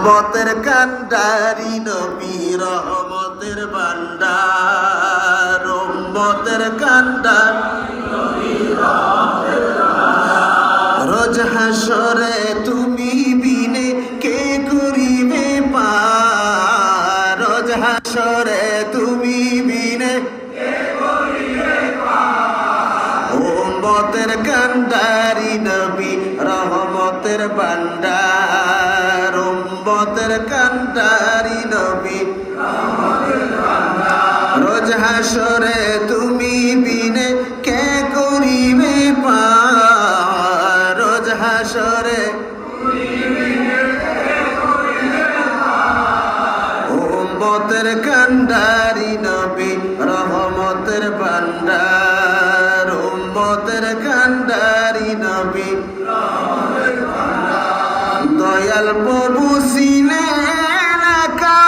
উম্মতের কান্ডারি নবী রহমতের ভান্ডার, উম্মতের কান্ডারি নবী রহমতের ভান্ডার। রোজ হাসরে তুমি বিনে কে করিবে পার, রোজ হাসরে তুমি বিনে কে করিবে পার। উম্মতের কান্ডারি নবী রহমতের ভান্ডার, উম্মতের কান্ডারি নবী রহমতের ভান্ডার। রোজ হাসরে তুমি বিনে কে করিবে পার, রোজ হাসরে তুমি বিনে কে করিবে পার। উম্মতের কান্ডারি নবী রহমতের ভান্ডার, উম্মতের কান্ডারি নবী রহমতের ভান্ডার। দয়াল প্রভু ছিলেন একা,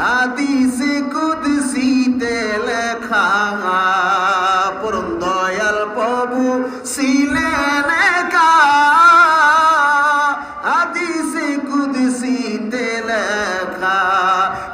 হাদিসে কুদসিতে লেখা। পরম দয়াল প্রভু ছিলেন একা, হাদিসে কুদসিতে লেখা।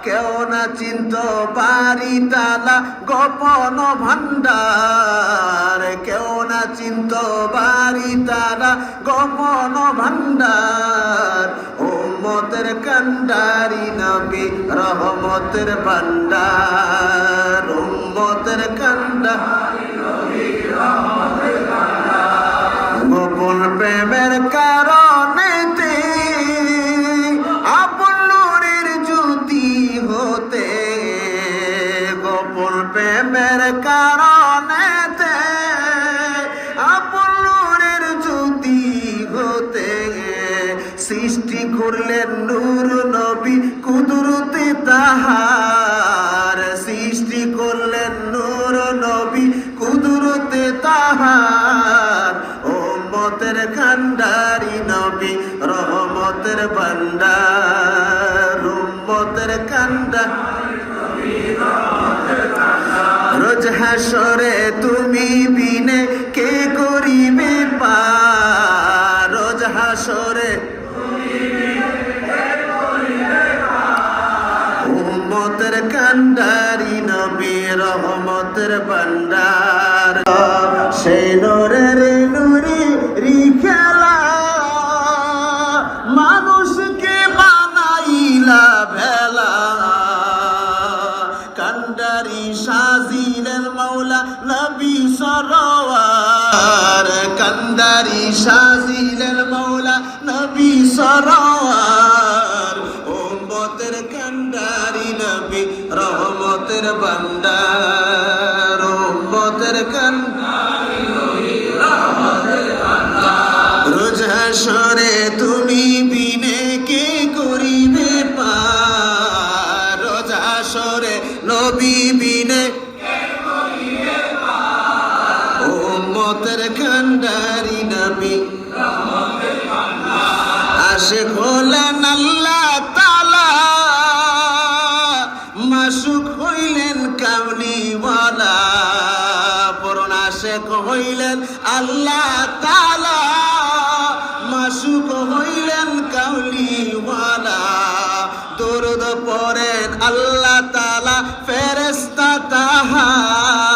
কেউ না চিন্ত বাড়ি তালা গোপন ভান্ডার, কেউ না চিন্ত বাড়ি তালা গোপন ভান্ডার। উম্মতের কান্ডারি নবী রহমতের ভান্ডার, উম্মতের কান্ডারি নবী রহমতের ভান্ডার। গোপন প্রেমের কারণেতে আপন নূরের জ্যোতি হতে, গোপন প্রেমের কারণেতে আপন নূরের জ্যোতি হতে। সৃষ্টি করলেন নূর নবী কুদরতে তাহার, সৃষ্টি করলেন নূর নবী কুদরতে তাহার। উম্মতের কান্ডারি নবী রহমতের ভান্ডার, উম্মতের কান্ডারি নবী রহমতের ভান্ডার। রোজ হাসরে তুমি বিনে কে করিবে পার, রোজ হাসরে তুমি বিনে কে করিবে পার। উম্মতের কান্ডারি নবী রহমতের ভান্ডার। সেই নূরের নূরি খেলা মানুষকে বানাইলা ভেলা। কান্ডারি সাজিলেন মৌলা নবী সরোয়ার, কান্ডারি সাজিলেন মৌলা নবী সরোয়ার। উম্মতের কান্ডারি নবী রহমতের ভান্ডার, উম্মতের কান্ডারি নবী রহমতের ভান্ডার। রোজ হাসরে তুমি বিনে কে করিবে পার, রোজ হাসরে নবী বিনে কে করিবে পার। উম্মতের কান্ডারি নবী রহমতের ভান্ডার। আশিক হলেন আল্লাহ তাআলা, মাসুক হইলেন কামলিওয়ালা। পরন আশিক হইলেন আল্লাহ তাআলা, মাসুক হইলেন কামলিওয়ালা। দরুদ পড়েন আল্লাহ তাআলা ফেরেশতা তাহার,